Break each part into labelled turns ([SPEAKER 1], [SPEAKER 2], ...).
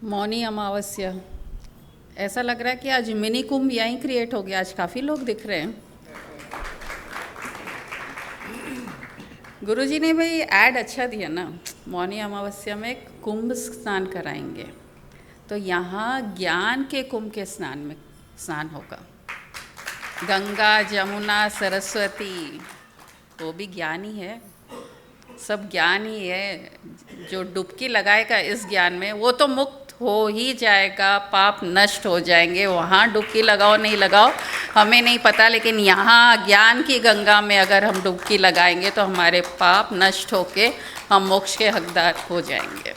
[SPEAKER 1] मौनी अमावस्या। ऐसा लग रहा है कि आज मिनी कुंभ यहीं क्रिएट हो गया। आज काफ़ी लोग दिख रहे हैं। गुरुजी ने भाई ऐड अच्छा दिया ना, मौनी अमावस्या में कुंभ स्नान कराएंगे। तो यहाँ ज्ञान के कुंभ के स्नान होगा। गंगा जमुना सरस्वती, वो भी ज्ञान ही है, सब ज्ञान ही है। जो डुबकी लगाएगा इस ज्ञान में वो तो मुक्त हो ही जाएगा, पाप नष्ट हो जाएंगे। वहाँ डुबकी लगाओ नहीं लगाओ हमें नहीं पता, लेकिन यहाँ ज्ञान की गंगा में अगर हम डुबकी लगाएंगे तो हमारे पाप नष्ट होके हम मोक्ष के हकदार हो जाएंगे।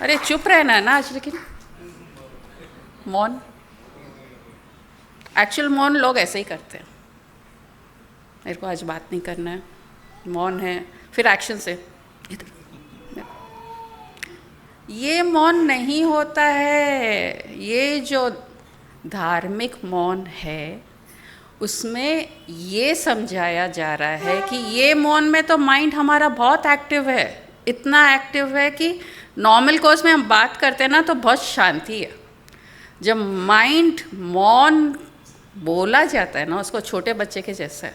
[SPEAKER 1] अरे चुप रहना ना आज, लेकिन मौन, एक्चुअल मौन लोग ऐसे ही करते हैं। मेरे को आज बात नहीं करना है, मौन है, फिर एक्शन से ये मौन नहीं होता है। ये जो धार्मिक मौन है उसमें ये समझाया जा रहा है कि ये मौन में तो माइंड हमारा बहुत एक्टिव है, इतना एक्टिव है कि नॉर्मल कोर्स में हम बात करते हैं ना तो बहुत शांति है। जब माइंड मौन बोला जाता है ना, उसको छोटे बच्चे के जैसा है,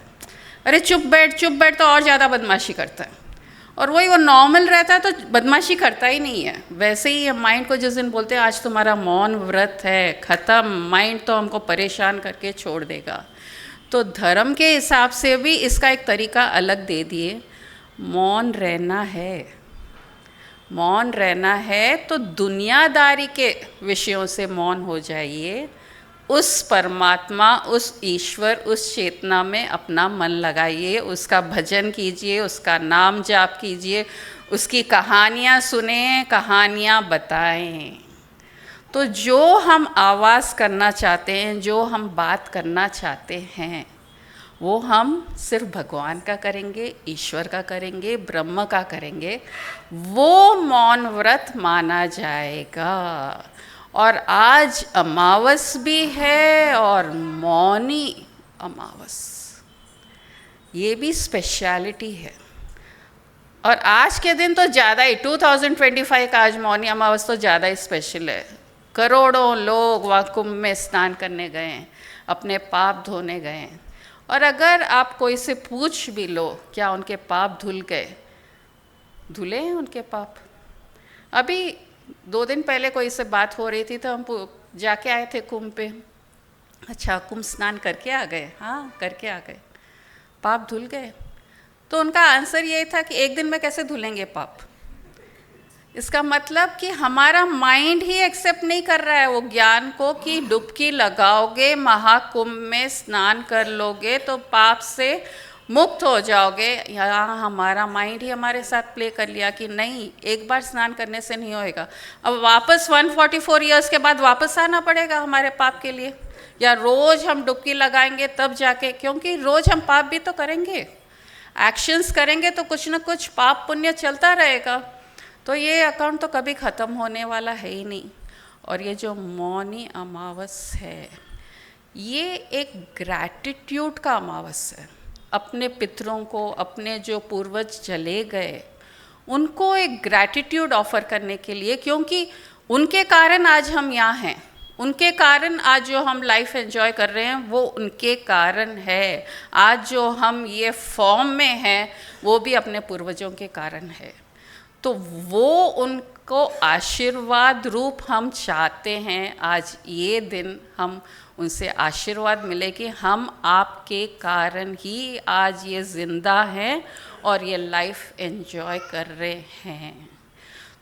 [SPEAKER 1] अरे चुप बैठ तो और ज़्यादा बदमाशी करता है। और वही वो नॉर्मल रहता है तो बदमाशी करता ही नहीं है। वैसे ही माइंड को जिस दिन बोलते हैं आज तुम्हारा मौन व्रत है, ख़त्म, माइंड तो हमको परेशान करके छोड़ देगा। तो धर्म के हिसाब से भी इसका एक तरीका अलग दे दिए। मौन रहना है, मौन रहना है तो दुनियादारी के विषयों से मौन हो जाइए। उस परमात्मा, उस ईश्वर, उस चेतना में अपना मन लगाइए, उसका भजन कीजिए, उसका नाम जाप कीजिए, उसकी कहानियाँ सुने, कहानियाँ बताएं। तो जो हम आवाज़ करना चाहते हैं, जो हम बात करना चाहते हैं, वो हम सिर्फ भगवान का करेंगे, ईश्वर का करेंगे, ब्रह्म का करेंगे। वो मौन व्रत माना जाएगा। और आज अमावस भी है और मौनी अमावस, ये भी स्पेशलिटी है। और आज के दिन तो ज़्यादा ही, 2025 का आज मौनी अमावस तो ज़्यादा ही स्पेशल है। करोड़ों लोग वहाँ कुंभ में स्नान करने गए हैं, अपने पाप धोने गए हैं। और अगर आप कोई से पूछ भी लो क्या उनके पाप धुल गए, धुले हैं उनके पाप। अभी 2 दिन पहले कोई से बात हो रही थी तो हम जाके आए थे कुंभ पे। अच्छा, कुंभ स्नान करके आ गए? हाँ करके आ गए। पाप धुल गए? तो उनका आंसर यही था कि एक दिन में कैसे धुलेंगे पाप। इसका मतलब कि हमारा माइंड ही एक्सेप्ट नहीं कर रहा है वो ज्ञान को कि डुबकी लगाओगे, महाकुंभ में स्नान कर लोगे तो पाप से मुक्त हो जाओगे। यहाँ हमारा माइंड ही हमारे साथ प्ले कर लिया कि नहीं, एक बार स्नान करने से नहीं होएगा, अब वापस 144 ईयर्स के बाद वापस आना पड़ेगा हमारे पाप के लिए, या रोज़ हम डुबकी लगाएंगे तब जाके, क्योंकि रोज़ हम पाप भी तो करेंगे, एक्शंस करेंगे तो कुछ ना कुछ पाप पुण्य चलता रहेगा। तो ये अकाउंट तो कभी ख़त्म होने वाला है ही नहीं। और ये जो मौनी अमावस है, ये एक ग्रैटिट्यूड का अमावस है। अपने पितरों को, अपने जो पूर्वज चले गए, उनको एक ग्रैटिट्यूड ऑफर करने के लिए, क्योंकि उनके कारण आज हम यहाँ हैं, उनके कारण आज जो हम लाइफ एंजॉय कर रहे हैं वो उनके कारण है। आज जो हम ये फॉर्म में हैं वो भी अपने पूर्वजों के कारण है। तो वो उनको आशीर्वाद रूप हम चाहते हैं। आज ये दिन हम उनसे आशीर्वाद मिले कि हम आपके कारण ही आज ये ज़िंदा हैं और ये लाइफ एंजॉय कर रहे हैं।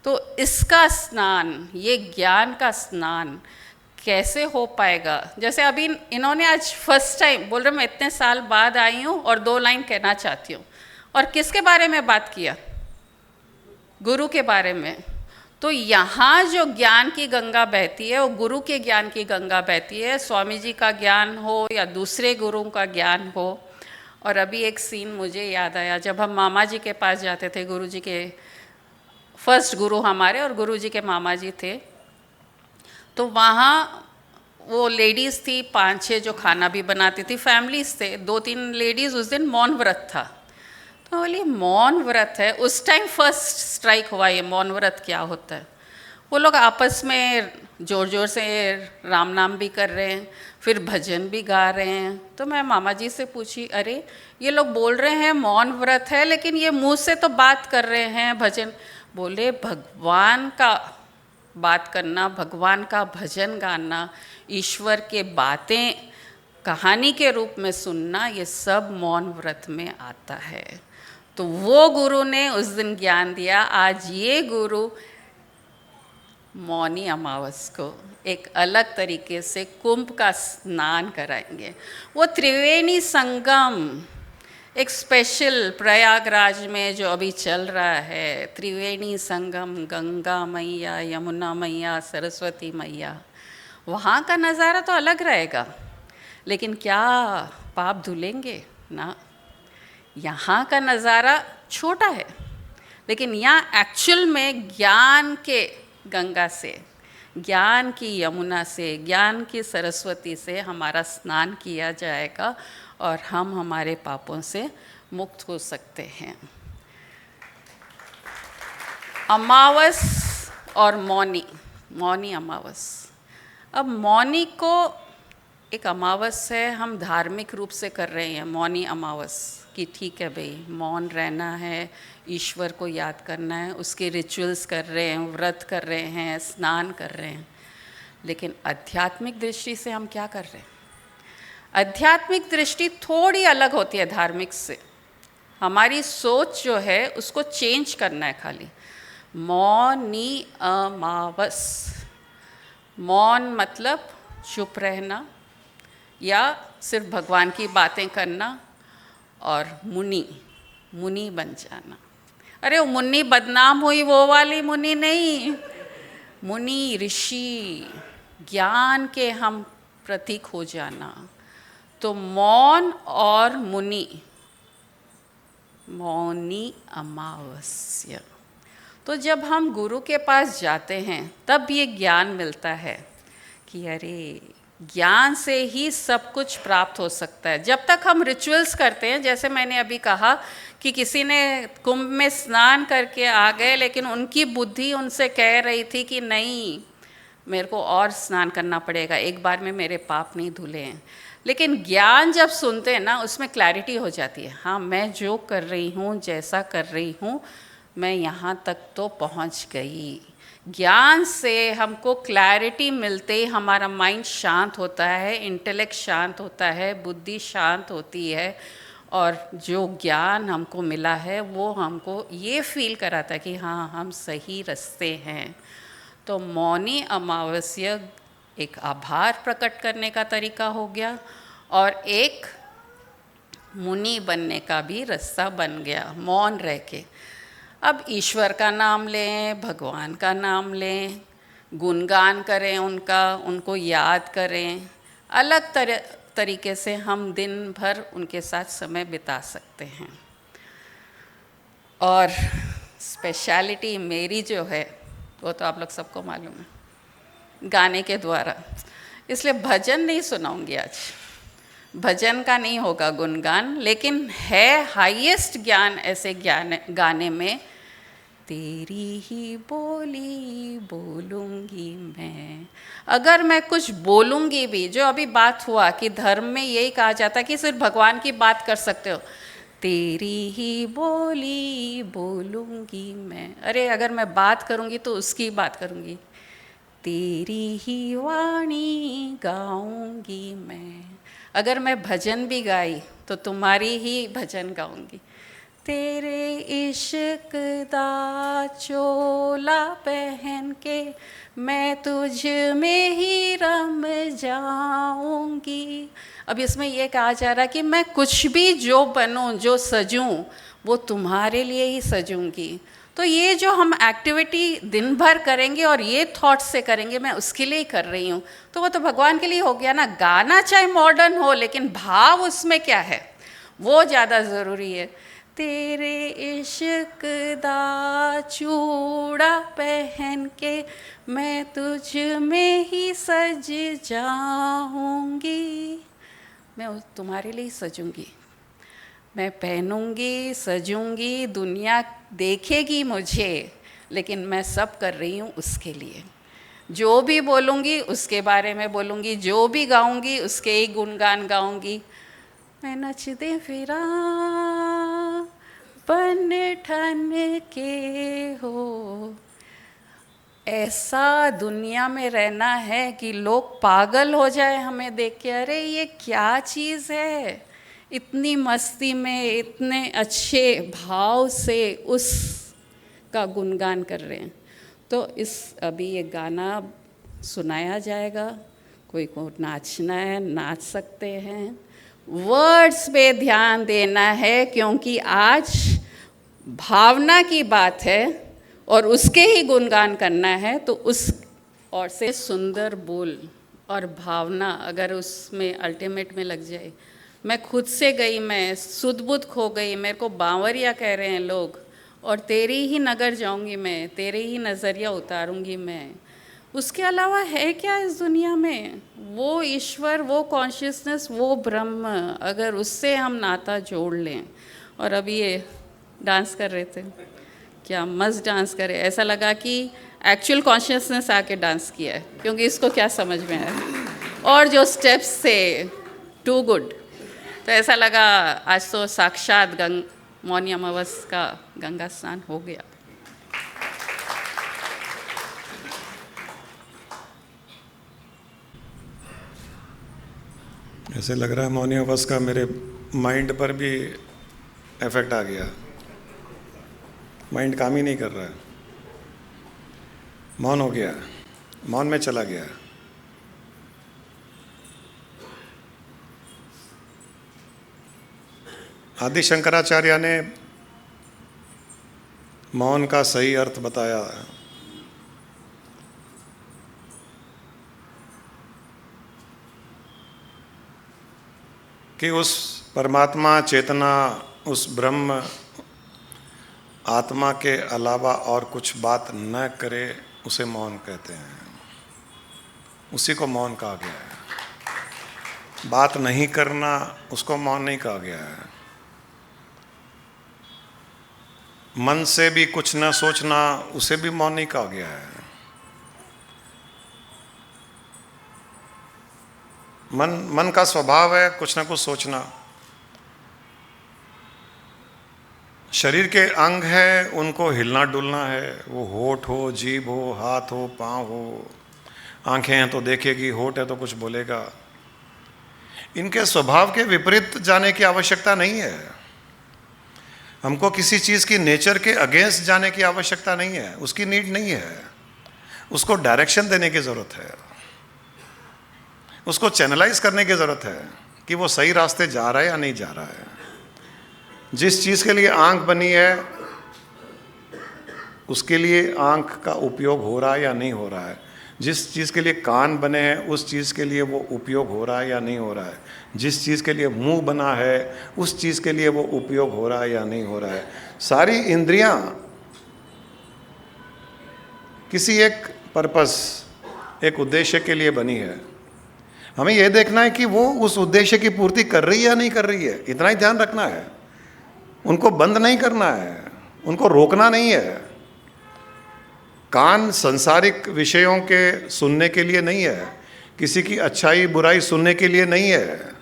[SPEAKER 1] तो इसका स्नान, ये ज्ञान का स्नान कैसे हो पाएगा? जैसे अभी इन्होंने आज फर्स्ट टाइम बोल रहे मैं इतने साल बाद आई हूँ और 2 लाइन कहना चाहती हूँ, और किसके बारे में बात किया? गुरु के बारे में। तो यहाँ जो ज्ञान की गंगा बहती है वो गुरु के ज्ञान की गंगा बहती है, स्वामी जी का ज्ञान हो या दूसरे गुरुओं का ज्ञान हो। और अभी एक सीन मुझे याद आया, जब हम मामा जी के पास जाते थे, गुरु जी के फर्स्ट गुरु हमारे और गुरु जी के मामा जी थे, तो वहाँ वो लेडीज़ थी 5-6 जो खाना भी बनाती थी, फैमिलीज थे। 2-3 लेडीज़, उस दिन मौन व्रत था। तो बोली मौन व्रत है, उस टाइम फर्स्ट स्ट्राइक हुआ ये मौन व्रत क्या होता है। वो लोग आपस में ज़ोर ज़ोर से राम नाम भी कर रहे हैं, फिर भजन भी गा रहे हैं। तो मैं मामा जी से पूछी, अरे ये लोग बोल रहे हैं मौन व्रत है, लेकिन ये मुंह से तो बात कर रहे हैं भजन। बोले भगवान का बात करना, भगवान का भजन गाना, ईश्वर के बातें कहानी के रूप में सुनना, ये सब मौन व्रत में आता है। तो वो गुरु ने उस दिन ज्ञान दिया। आज ये गुरु मौनी अमावस को एक अलग तरीके से कुंभ का स्नान कराएंगे। वो त्रिवेणी संगम एक स्पेशल प्रयागराज में जो अभी चल रहा है, त्रिवेणी संगम, गंगा मैया, यमुना मैया, सरस्वती मैया, वहाँ का नज़ारा तो अलग रहेगा, लेकिन क्या पाप धुलेंगे ना। यहाँ का नज़ारा छोटा है, लेकिन यहाँ एक्चुअल में ज्ञान के गंगा से, ज्ञान की यमुना से, ज्ञान की सरस्वती से हमारा स्नान किया जाएगा और हम हमारे पापों से मुक्त हो सकते हैं। अमावस और मौनी, मौनी अमावस। अब मौनी को एक अमावस है, हम धार्मिक रूप से कर रहे हैं मौनी अमावस कि ठीक है भाई, मौन रहना है, ईश्वर को याद करना है, उसके रिचुअल्स कर रहे हैं, व्रत कर रहे हैं, स्नान कर रहे हैं। लेकिन आध्यात्मिक दृष्टि से हम क्या कर रहे हैं? आध्यात्मिक दृष्टि थोड़ी अलग होती है धार्मिक से। हमारी सोच जो है उसको चेंज करना है खाली। मौनी अमावस, मौन मतलब चुप रहना या सिर्फ भगवान की बातें करना, और मुनि, मुनि बन जाना। अरे वो मुनि बदनाम हुई वो वाली मुनि नहीं, मुनि ऋषि, ज्ञान के हम प्रतीक हो जाना। तो मौन और मुनि, मौनी अमावस्या। तो जब हम गुरु के पास जाते हैं तब ये ज्ञान मिलता है कि अरे ज्ञान से ही सब कुछ प्राप्त हो सकता है। जब तक हम रिचुअल्स करते हैं, जैसे मैंने अभी कहा कि किसी ने कुंभ में स्नान करके आ गए, लेकिन उनकी बुद्धि उनसे कह रही थी कि नहीं, मेरे को और स्नान करना पड़ेगा, एक बार में मेरे पाप नहीं धुले हैं। लेकिन ज्ञान जब सुनते हैं ना, उसमें क्लैरिटी हो जाती है। हाँ, मैं जो कर रही हूँ, जैसा कर रही हूँ, मैं यहाँ तक तो पहुँच गई। ज्ञान से हमको क्लैरिटी मिलते ही हमारा माइंड शांत होता है, इंटेलेक्ट शांत होता है, बुद्धि शांत होती है, और जो ज्ञान हमको मिला है वो हमको ये फील कराता है कि हाँ, हम सही रास्ते हैं। तो मौनी अमावस्या एक आभार प्रकट करने का तरीका हो गया, और एक मुनि बनने का भी रास्ता बन गया, मौन रह के। अब ईश्वर का नाम लें, भगवान का नाम लें, गुणगान करें उनका, उनको याद करें। अलग तरीके से हम दिन भर उनके साथ समय बिता सकते हैं। और स्पेशलिटी मेरी जो है वो तो आप लोग सबको मालूम है, गाने के द्वारा। इसलिए भजन नहीं सुनाऊंगी आज, भजन का नहीं होगा गुणगान, लेकिन है हाईएस्ट ज्ञान ऐसे गाने में, तेरी ही बोली बोलूँगी मैं। अगर मैं कुछ बोलूँगी भी, जो अभी बात हुआ कि धर्म में यही कहा जाता है कि सिर्फ भगवान की बात कर सकते हो, तेरी ही बोली बोलूँगी मैं। अरे अगर मैं बात करूँगी तो उसकी बात करूँगी, तेरी ही वाणी गाऊँगी मैं। अगर मैं भजन भी गाई तो तुम्हारी ही भजन गाऊँगी। तेरे इश्क दा चोला पहन के मैं तुझ में ही रम जाऊंगी। अब इसमें ये कहा जा रहा है कि मैं कुछ भी जो बनूं, जो सजूं, वो तुम्हारे लिए ही सजूंगी। तो ये जो हम एक्टिविटी दिन भर करेंगे और ये थॉट से करेंगे, मैं उसके लिए ही कर रही हूँ, तो वो तो भगवान के लिए हो गया ना। गाना चाहे मॉडर्न हो, लेकिन भाव उसमें क्या है वो ज़्यादा ज़रूरी है। तेरे इश्क दा चूड़ा पहन के मैं तुझ में ही सज जाऊंगी। मैं तुम्हारे लिए ही सजूंगी, मैं पहनूंगी, सजूंगी, दुनिया देखेगी मुझे, लेकिन मैं सब कर रही हूँ उसके लिए। जो भी बोलूँगी उसके बारे में बोलूँगी, जो भी गाऊँगी उसके ही गुणगान गाऊँगी। मैं नचते फिरा बन ठन के हो, ऐसा दुनिया में रहना है कि लोग पागल हो जाए हमें देख के, अरे ये क्या चीज़ है, इतनी मस्ती में इतने अच्छे भाव से उस का गुणगान कर रहे हैं। तो इस अभी ये गाना सुनाया जाएगा, कोई को नाचना है नाच सकते हैं, वर्ड्स पे ध्यान देना है क्योंकि आज भावना की बात है और उसके ही गुणगान करना है। तो उस और से सुंदर बोल और भावना अगर उसमें अल्टीमेट में लग जाए, मैं खुद से गई, मैं सुध बुध खो गई, मेरे को बांवरिया कह रहे हैं लोग, और तेरी ही नगर जाऊंगी मैं, तेरे ही नज़रिया उतारूंगी मैं, उसके अलावा है क्या इस दुनिया में? वो ईश्वर, वो कॉन्शियसनेस, वो ब्रह्म, अगर उससे हम नाता जोड़ लें। और अभी ये डांस कर रहे थे, क्या मस्त डांस करे, ऐसा लगा कि एक्चुअल कॉन्शियसनेस आके डांस किया है, क्योंकि इसको क्या समझ में आया। और जो स्टेप्स थे टू गुड, तो ऐसा लगा आज तो साक्षात मौनी अमावस का गंगा स्नान हो गया।
[SPEAKER 2] ऐसे लग रहा है मौनी अमावस का मेरे माइंड पर भी इफेक्ट आ गया, माइंड काम ही नहीं कर रहा है, मौन हो गया, मौन में चला गया। आदि शंकराचार्य ने मौन का सही अर्थ बताया। कि उस परमात्मा चेतना, उस ब्रह्म आत्मा के अलावा और कुछ बात न करे उसे मौन कहते हैं। उसी को मौन कहा गया है। बात नहीं करना उसको मौन नहीं कहा गया है। मन से भी कुछ न सोचना उसे भी मौन नहीं कहा गया है। मन का स्वभाव है कुछ ना कुछ सोचना। शरीर के अंग है, उनको हिलना डुलना है, वो होठ हो, जीभ हो, हाथ हो, पाँव हो, आंखें हैं तो देखेगी, होठ है तो कुछ बोलेगा। इनके स्वभाव के विपरीत जाने की आवश्यकता नहीं है। हमको किसी चीज़ की नेचर के अगेंस्ट जाने की आवश्यकता नहीं है, उसकी नीड नहीं है। उसको डायरेक्शन देने की ज़रूरत है, उसको चैनलाइज करने की ज़रूरत है कि वो सही रास्ते जा रहा है या नहीं जा रहा है। जिस चीज़ के लिए आंख बनी है उसके लिए आंख का उपयोग हो रहा है या नहीं हो रहा है। जिस चीज़ के लिए कान बने हैं उस चीज़ के लिए वो उपयोग हो रहा है या नहीं हो रहा है। जिस चीज़ के लिए मुंह बना है उस चीज़ के लिए वो उपयोग हो रहा है या नहीं हो रहा है। सारी इंद्रियां किसी एक पर्पस, एक उद्देश्य के लिए बनी है। हमें यह देखना है कि वो उस उद्देश्य की पूर्ति कर रही है या नहीं कर रही है, इतना ही ध्यान रखना है। उनको बंद नहीं करना है, उनको रोकना नहीं है। कान संसारिक विषयों के सुनने के लिए नहीं है, किसी की अच्छाई बुराई सुनने के लिए नहीं है,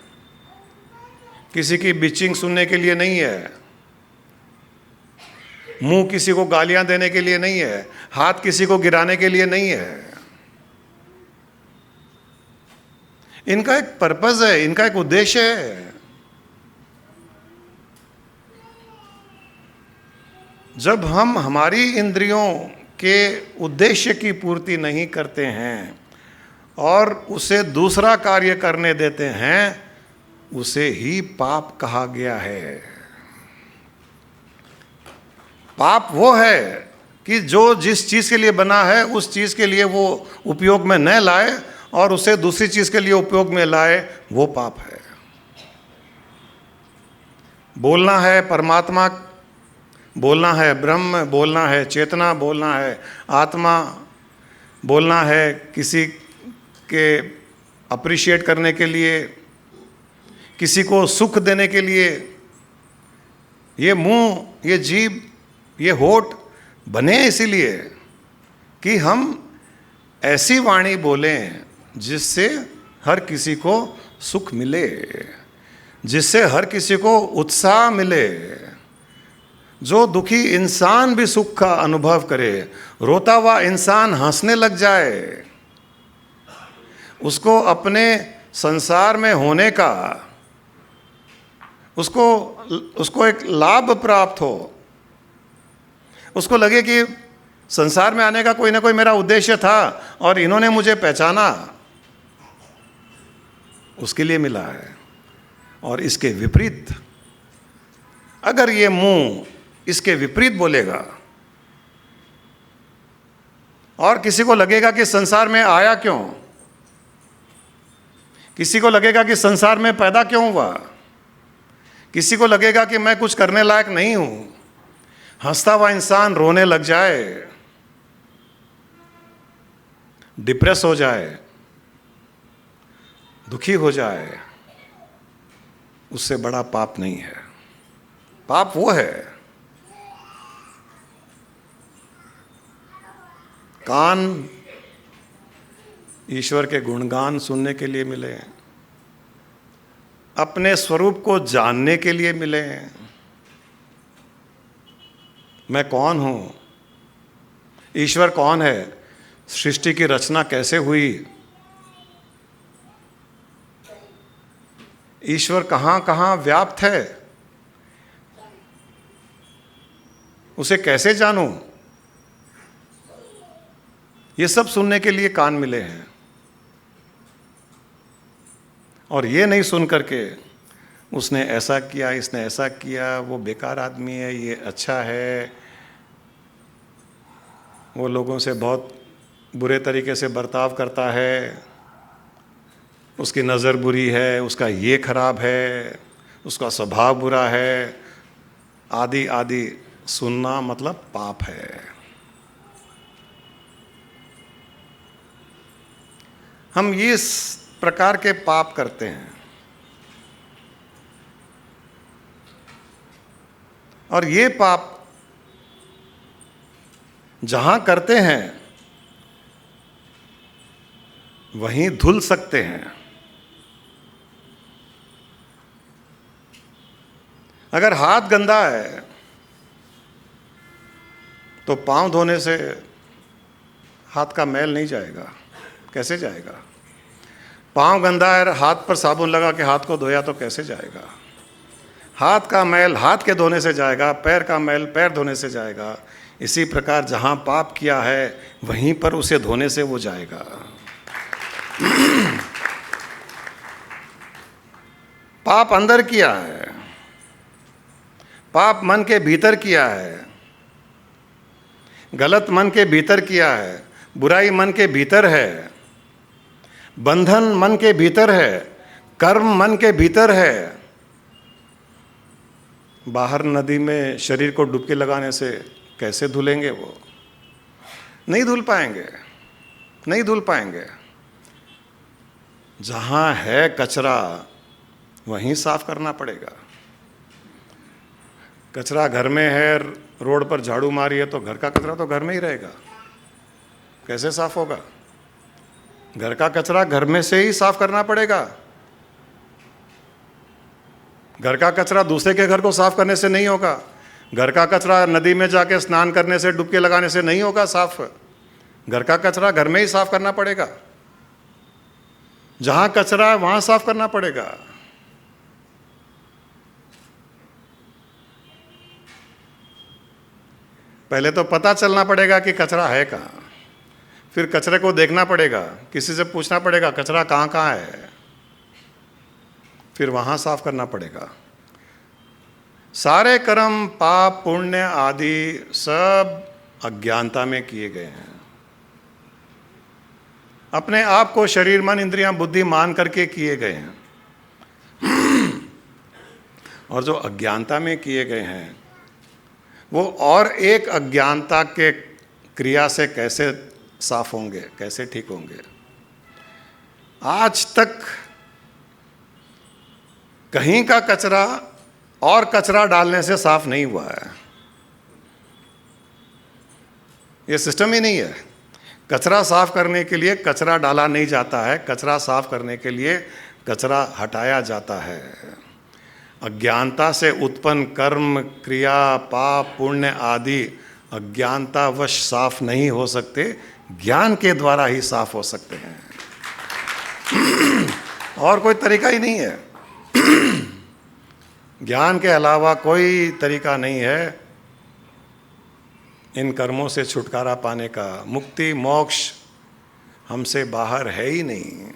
[SPEAKER 2] किसी की बिचिंग सुनने के लिए नहीं है। मुंह किसी को गालियां देने के लिए नहीं है, हाथ किसी को गिराने के लिए नहीं है। इनका एक पर्पस है, इनका एक उद्देश्य है। जब हम हमारी इंद्रियों के उद्देश्य की पूर्ति नहीं करते हैं और उसे दूसरा कार्य करने देते हैं, उसे ही पाप कहा गया है। पाप वो है कि जो जिस चीज़ के लिए बना है उस चीज़ के लिए वो उपयोग में न लाए और उसे दूसरी चीज़ के लिए उपयोग में लाए, वो पाप है। बोलना है परमात्मा, बोलना है ब्रह्म, बोलना है चेतना, बोलना है आत्मा, बोलना है किसी के अप्रिशिएट करने के लिए, किसी को सुख देने के लिए। ये मुंह, ये जीभ, ये होठ बने इसीलिए कि हम ऐसी वाणी बोलें जिससे हर किसी को सुख मिले, जिससे हर किसी को उत्साह मिले, जो दुखी इंसान भी सुख का अनुभव करे, रोता हुआ इंसान हंसने लग जाए, उसको अपने संसार में होने का उसको एक लाभ प्राप्त हो, उसको लगे कि संसार में आने का कोई ना कोई मेरा उद्देश्य था और इन्होंने मुझे पहचाना, उसके लिए मिला है। और इसके विपरीत अगर ये मुंह इसके विपरीत बोलेगा और किसी को लगेगा कि संसार में आया क्यों, किसी को लगेगा कि संसार में पैदा क्यों हुआ, किसी को लगेगा कि मैं कुछ करने लायक नहीं हूं, हंसता हुआ इंसान रोने लग जाए, डिप्रेस हो जाए, दुखी हो जाए, उससे बड़ा पाप नहीं है। पाप वो है कान ईश्वर के गुणगान सुनने के लिए मिले, अपने स्वरूप को जानने के लिए मिले। मैं कौन हूं, ईश्वर कौन है, सृष्टि की रचना कैसे हुई, ईश्वर कहां कहां व्याप्त है, उसे कैसे जानूं, ये सब सुनने के लिए कान मिले हैं। और ये नहीं सुन करके उसने ऐसा किया, इसने ऐसा किया, वो बेकार आदमी है, ये अच्छा है, वो लोगों से बहुत बुरे तरीके से बर्ताव करता है, उसकी नज़र बुरी है, उसका ये खराब है, उसका स्वभाव बुरा है, आदि आदि सुनना मतलब पाप है। हम इस प्रकार के पाप करते हैं और ये पाप जहां करते हैं वहीं धुल सकते हैं। अगर हाथ गंदा है तो पांव धोने से हाथ का मैल नहीं जाएगा, कैसे जाएगा? पांव गंदा है, हाथ पर साबुन लगा के हाथ को धोया तो कैसे जाएगा? हाथ का मैल हाथ के धोने से जाएगा, पैर का मैल पैर धोने से जाएगा। इसी प्रकार जहां पाप किया है वहीं पर उसे धोने से वो जाएगा। पाप अंदर किया है, पाप मन के भीतर किया है, गलत मन के भीतर किया है, बुराई मन के भीतर है, बंधन मन के भीतर है, कर्म मन के भीतर है। बाहर नदी में शरीर को डुबकी लगाने से कैसे धुलेंगे? वो नहीं धुल पाएंगे, नहीं धुल पाएंगे। जहां है कचरा वहीं साफ करना पड़ेगा। कचरा घर में है, रोड पर झाड़ू मारी है तो घर का कचरा तो घर में ही रहेगा, कैसे साफ होगा? घर का कचरा घर में से ही साफ करना पड़ेगा। घर का कचरा दूसरे के घर को साफ करने से नहीं होगा। घर का कचरा नदी में जाके स्नान करने से, डुबकी लगाने से नहीं होगा साफ। घर का कचरा घर में ही साफ करना पड़ेगा। जहां कचरा है वहां साफ करना पड़ेगा। पहले तो पता चलना पड़ेगा कि कचरा है कहाँ, फिर कचरे को देखना पड़ेगा, किसी से पूछना पड़ेगा कचरा कहाँ कहाँ है, फिर वहाँ साफ करना पड़ेगा। सारे कर्म पाप पुण्य आदि सब अज्ञानता में किए गए हैं। अपने आप को शरीर मन इंद्रियां बुद्धि मान करके किए गए हैं। और जो अज्ञानता में किए गए हैं वो और एक अज्ञानता के क्रिया से कैसे साफ होंगे, कैसे ठीक होंगे? आज तक कहीं का कचरा और कचरा डालने से साफ नहीं हुआ है। ये सिस्टम ही नहीं है। कचरा साफ करने के लिए कचरा डाला नहीं जाता है, कचरा साफ करने के लिए कचरा हटाया जाता है। अज्ञानता से उत्पन्न कर्म, क्रिया, पाप, पुण्य आदि अज्ञानतावश साफ नहीं हो सकते, ज्ञान के द्वारा ही साफ हो सकते हैं। और कोई तरीका ही नहीं है। ज्ञान के अलावा कोई तरीका नहीं है इन कर्मों से छुटकारा पाने का। मुक्ति मोक्ष हमसे बाहर है ही नहीं।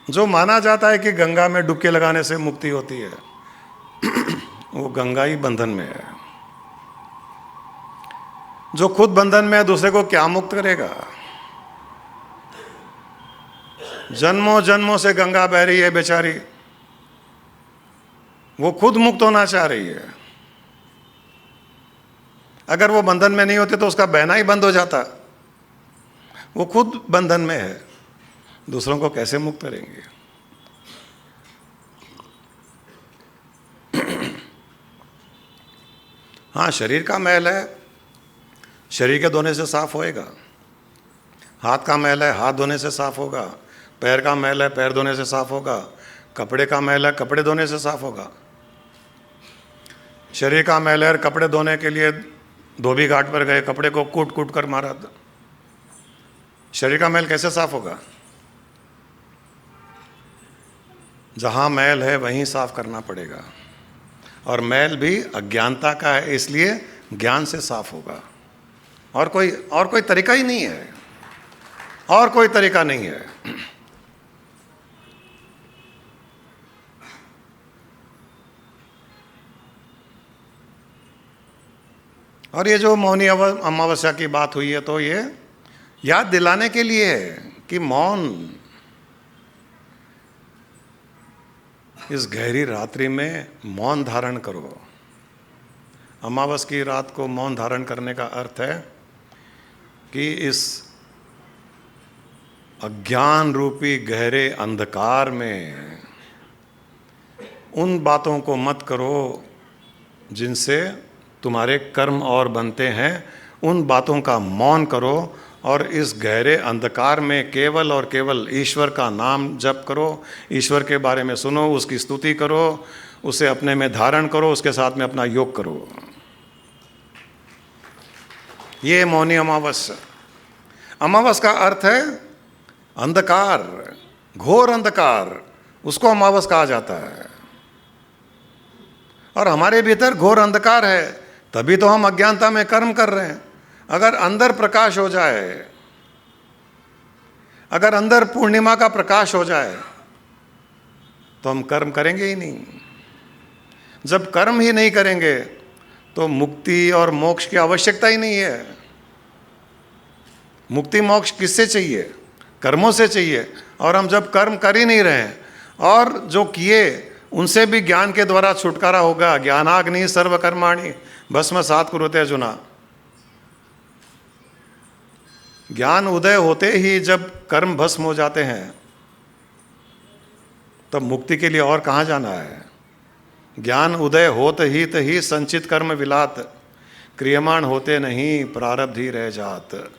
[SPEAKER 2] जो माना जाता है कि गंगा में डुबकी लगाने से मुक्ति होती है, वो गंगा ही बंधन में है। जो खुद बंधन में है, दूसरे को क्या मुक्त करेगा? जन्मों जन्मों से गंगा बह रही है बेचारी, वो खुद मुक्त होना चाह रही है। अगर वो बंधन में नहीं होते तो उसका बहना ही बंद हो जाता। वो खुद बंधन में है, दूसरों को कैसे मुक्त करेंगे? हाँ, शरीर का मैल है, शरीर के धोने से साफ होएगा। हाथ का मैल है, हाथ धोने से साफ होगा। पैर का मैल है, पैर धोने से साफ होगा। कपड़े का मैल है, कपड़े धोने से साफ होगा। शरीर का मैल है, कपड़े धोने के लिए धोबी घाट पर गए, कपड़े को कूट कूट कर मारा। शरीर का मैल कैसे साफ होगा? जहां मैल है वहीं साफ करना पड़ेगा। और मैल भी अज्ञानता का है, इसलिए ज्ञान से साफ होगा। और कोई तरीका ही नहीं है। और कोई तरीका नहीं है। और ये जो मौनी अमावस्या की बात हुई है, तो ये याद दिलाने के लिए है कि मौन इस गहरी रात्रि में मौन धारण करो। अमावस की रात को मौन धारण करने का अर्थ है कि इस अज्ञान रूपी गहरे अंधकार में उन बातों को मत करो जिनसे तुम्हारे कर्म और बनते हैं। उन बातों का मौन करो और इस गहरे अंधकार में केवल और केवल ईश्वर का नाम जप करो, ईश्वर के बारे में सुनो, उसकी स्तुति करो, उसे अपने में धारण करो, उसके साथ में अपना योग करो। ये मौनी अमावस। अमावस का अर्थ है अंधकार, घोर अंधकार, उसको अमावस कहा जाता है। और हमारे भीतर घोर अंधकार है, तभी तो हम अज्ञानता में कर्म कर रहे हैं। अगर अंदर प्रकाश हो जाए, अगर अंदर पूर्णिमा का प्रकाश हो जाए, तो हम कर्म करेंगे ही नहीं। जब कर्म ही नहीं करेंगे तो मुक्ति और मोक्ष की आवश्यकता ही नहीं है। मुक्ति मोक्ष किससे चाहिए? कर्मों से चाहिए। और हम जब कर्म कर ही नहीं रहे हैं और जो किए उनसे भी ज्ञान के द्वारा छुटकारा होगा। ज्ञानाग्नि सर्वकर्माणि भस्मसात् कुरुते अर्जुना। ज्ञान उदय होते ही जब कर्म भस्म हो जाते हैं, तब मुक्ति के लिए और कहाँ जाना है? ज्ञान उदय होत ही संचित कर्म विलात, क्रियमाण होते नहीं प्रारब्ध ही रह जात।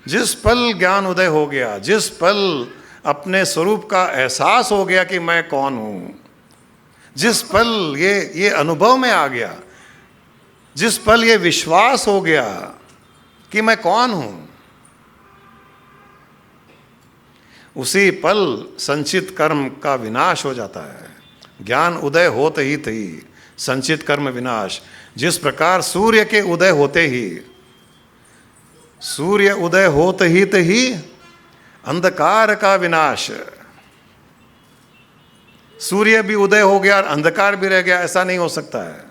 [SPEAKER 2] जिस पल ज्ञान उदय हो गया, जिस पल अपने स्वरूप का एहसास हो गया कि मैं कौन हूं, जिस पल ये अनुभव में आ गया, जिस पल ये विश्वास हो गया कि मैं कौन हूं, उसी पल संचित कर्म का विनाश हो जाता है। ज्ञान उदय होते ही संचित कर्म विनाश। जिस प्रकार सूर्य के उदय होते ही, सूर्य उदय होते ही अंधकार का विनाश। सूर्य भी उदय हो गया और अंधकार भी रह गया, ऐसा नहीं हो सकता है।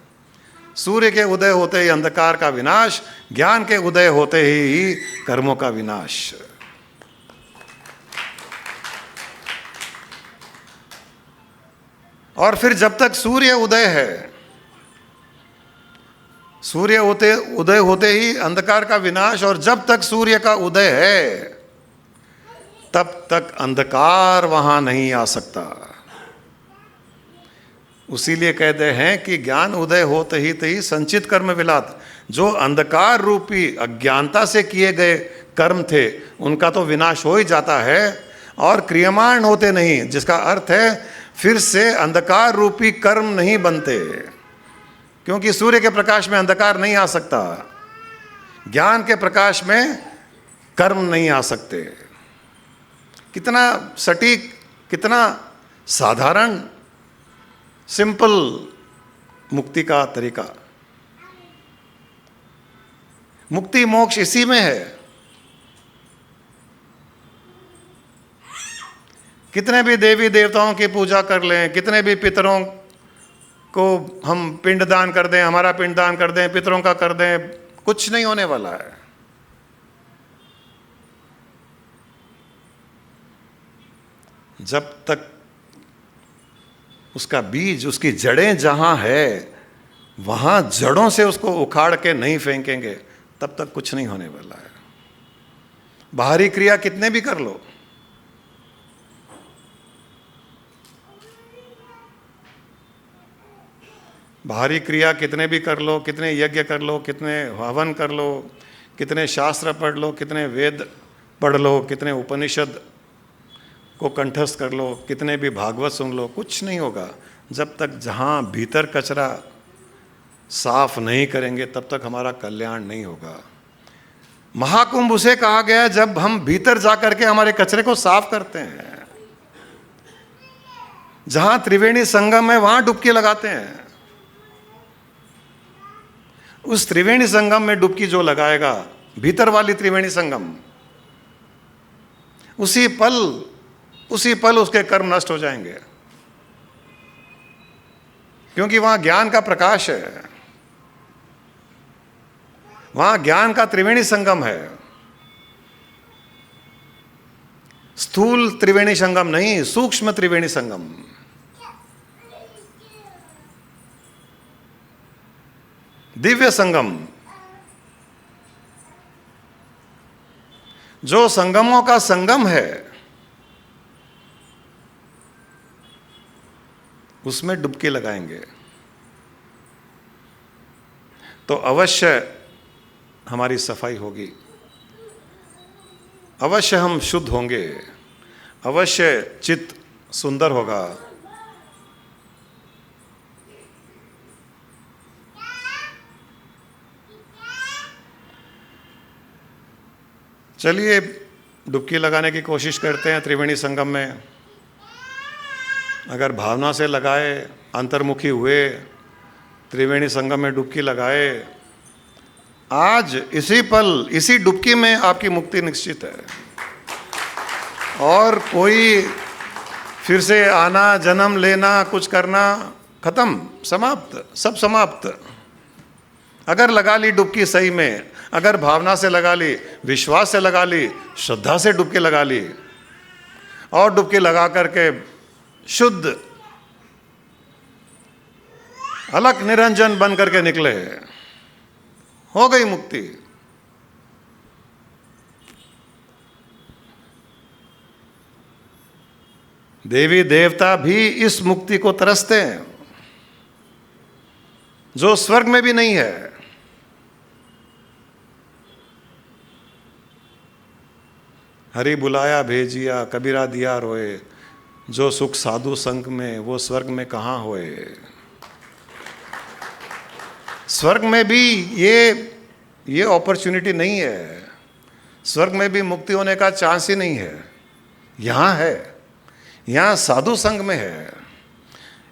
[SPEAKER 2] सूर्य के उदय होते ही अंधकार का विनाश, ज्ञान के उदय होते ही कर्मों का विनाश। और फिर जब तक सूर्य उदय है, सूर्य उदय होते ही अंधकार का विनाश, और जब तक सूर्य का उदय है तब तक अंधकार वहां नहीं आ सकता। उसीलिए कहते हैं कि ज्ञान उदय होते ही तही संचित कर्म विलात। जो अंधकार रूपी अज्ञानता से किए गए कर्म थे उनका तो विनाश हो ही जाता है और क्रियमाण होते नहीं, जिसका अर्थ है फिर से अंधकार रूपी कर्म नहीं बनते, क्योंकि सूर्य के प्रकाश में अंधकार नहीं आ सकता, ज्ञान के प्रकाश में कर्म नहीं आ सकते। कितना सटीक, कितना साधारण, सिंपल मुक्ति का तरीका। मुक्ति मोक्ष इसी में है। कितने भी देवी देवताओं की पूजा कर लें, कितने भी पितरों को हम पिंडदान कर दें, हमारा पिंडदान कर दें, पितरों का कर दें, कुछ नहीं होने वाला है। जब तक उसका बीज, उसकी जड़ें जहां है, वहां जड़ों से उसको उखाड़ के नहीं फेंकेंगे, तब तक कुछ नहीं होने वाला है। बाहरी क्रिया कितने भी कर लो, बाहरी क्रिया कितने भी कर लो, कितने यज्ञ कर लो, कितने हवन कर लो, कितने शास्त्र पढ़ लो, कितने वेद पढ़ लो, कितने उपनिषद को कंठस्थ कर लो, कितने भी भागवत सुन लो, कुछ नहीं होगा। जब तक जहाँ भीतर कचरा साफ नहीं करेंगे तब तक हमारा कल्याण नहीं होगा। महाकुंभ उसे कहा गया जब हम भीतर जाकर के हमारे कचरे को साफ करते हैं। जहां त्रिवेणी संगम है वहां डुबकी लगाते हैं। उस त्रिवेणी संगम में डुबकी जो लगाएगा, भीतर वाली त्रिवेणी संगम, उसी पल उसके कर्म नष्ट हो जाएंगे, क्योंकि वहां ज्ञान का प्रकाश है, वहां ज्ञान का त्रिवेणी संगम है। स्थूल त्रिवेणी संगम नहीं, सूक्ष्म त्रिवेणी संगम। दिव्य संगम। जो संगमों का संगम है उसमें डुबकी लगाएंगे तो अवश्य हमारी सफाई होगी, अवश्य हम शुद्ध होंगे, अवश्य चित्त सुंदर होगा। चलिए डुबकी लगाने की कोशिश करते हैं त्रिवेणी संगम में। अगर भावना से लगाए, अंतर्मुखी हुए, त्रिवेणी संगम में डुबकी लगाए, आज इसी पल, इसी डुबकी में आपकी मुक्ति निश्चित है। और कोई फिर से आना, जन्म लेना, कुछ करना, खत्म, समाप्त, सब समाप्त। अगर लगा ली डुबकी सही में, अगर भावना से लगा ली, विश्वास से लगा ली, श्रद्धा से डुबकी लगा ली और डुबकी लगा करके शुद्ध अलग निरंजन बन करके निकले, हो गई मुक्ति। देवी देवता भी इस मुक्ति को तरसते हैं जो स्वर्ग में भी नहीं है। हरि बुलाया भेजिया, कबीरा दिया रोए, जो सुख साधु संग में वो स्वर्ग में कहाँ होए। स्वर्ग में भी ये अपॉर्चुनिटी नहीं है, स्वर्ग में भी मुक्ति होने का चांस ही नहीं है। यहाँ है, यहाँ साधु संग में है,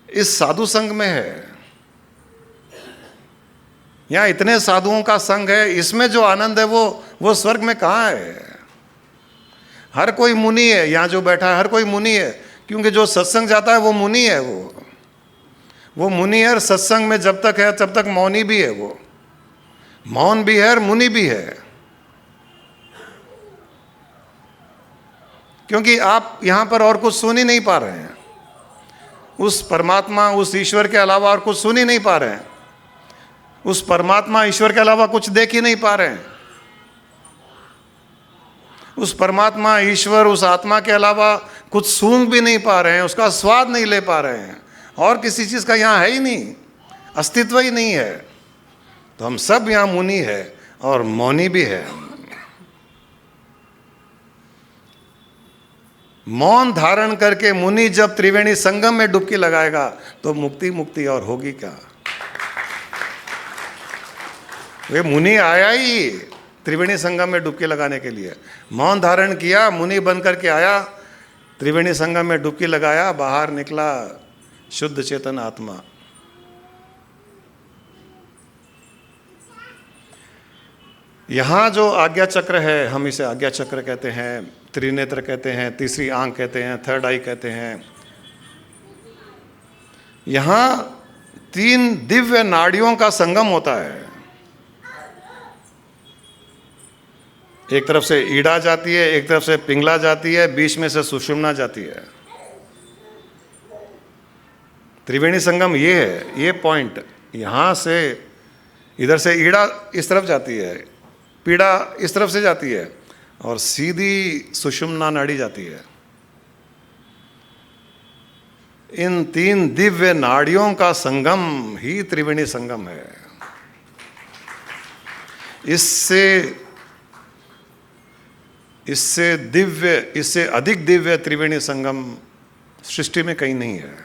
[SPEAKER 2] इस साधु संग में है, यहाँ इतने साधुओं का संग है, इसमें जो आनंद है वो स्वर्ग में कहाँ है। हर कोई मुनि है, यहाँ जो बैठा है हर कोई मुनि है, क्योंकि जो सत्संग जाता है वो मुनि है। वो मुनि है और सत्संग में जब तक है तब तक मौनी भी है, वो मौन भी है और मुनि भी है। क्योंकि आप यहाँ पर और कुछ सुन ही नहीं पा रहे हैं, उस परमात्मा, उस ईश्वर के अलावा और कुछ सुन ही नहीं पा रहे हैं, उस परमात्मा ईश्वर के अलावा कुछ देख ही नहीं पा रहे हैं, उस परमात्मा ईश्वर, उस आत्मा के अलावा कुछ सूंघ भी नहीं पा रहे हैं, उसका स्वाद नहीं ले पा रहे हैं। और किसी चीज का यहां है ही नहीं, अस्तित्व ही नहीं है। तो हम सब यहां मुनि है और मौनी भी है। मौन धारण करके मुनि जब त्रिवेणी संगम में डुबकी लगाएगा तो मुक्ति मुक्ति और होगी क्या। वे मुनि आया ही त्रिवेणी संगम में डुबकी लगाने के लिए, मौन धारण किया, मुनि बन करके आया, त्रिवेणी संगम में डुबकी लगाया, बाहर निकला शुद्ध चेतन आत्मा। यहां जो आज्ञा चक्र है, हम इसे आज्ञा चक्र कहते हैं, त्रिनेत्र कहते हैं, तीसरी आंख कहते हैं, थर्ड आई कहते हैं। यहां 3 दिव्य नाड़ियों का संगम होता है। एक तरफ से ईड़ा जाती है, एक तरफ से पिंगला जाती है, बीच में से सुषुम्ना जाती है। त्रिवेणी संगम ये है, ये पॉइंट। यहां से, इधर से ईड़ा इस तरफ जाती है, पीड़ा इस तरफ से जाती है, और सीधी सुषुम्ना नाड़ी जाती है। इन 3 दिव्य नाड़ियों का संगम ही त्रिवेणी संगम है। इससे अधिक दिव्य त्रिवेणी संगम सृष्टि में कहीं नहीं है।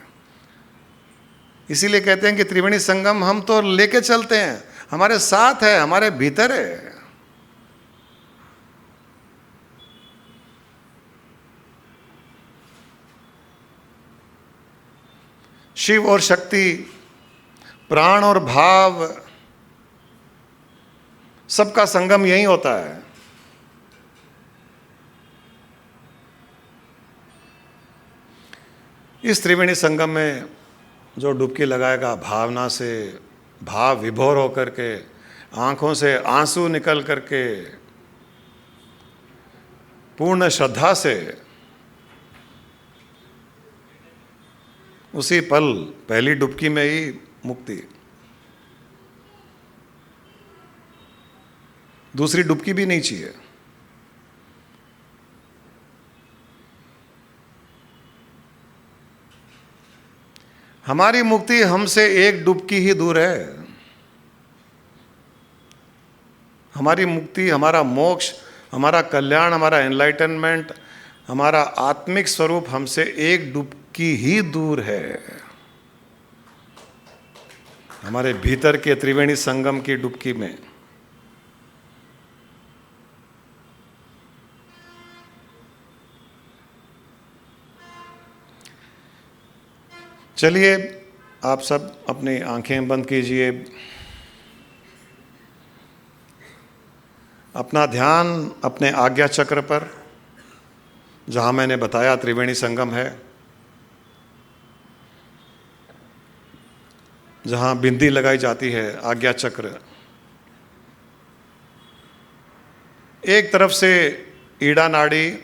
[SPEAKER 2] इसीलिए कहते हैं कि त्रिवेणी संगम हम तो लेके चलते हैं, हमारे साथ है, हमारे भीतर है। शिव और शक्ति, प्राण और भाव, सबका संगम यही होता है। इस त्रिवेणी संगम में जो डुबकी लगाएगा, भावना से, भाव विभोर होकर के, आंखों से आंसू निकल करके, पूर्ण श्रद्धा से, उसी पल, पहली डुबकी में ही मुक्ति। दूसरी डुबकी भी नहीं चाहिए। हमारी मुक्ति हमसे एक डुबकी ही दूर है। हमारी मुक्ति, हमारा मोक्ष, हमारा कल्याण, हमारा एनलाइटनमेंट, हमारा आत्मिक स्वरूप हमसे एक डुबकी ही दूर है। हमारे भीतर के त्रिवेणी संगम की डुबकी में। चलिए, आप सब अपनी आंखें बंद कीजिए। अपना ध्यान अपने आज्ञा चक्र पर, जहां मैंने बताया त्रिवेणी संगम है, जहां बिंदी लगाई जाती है, आज्ञा चक्र। एक तरफ से ईड़ा नाड़ी,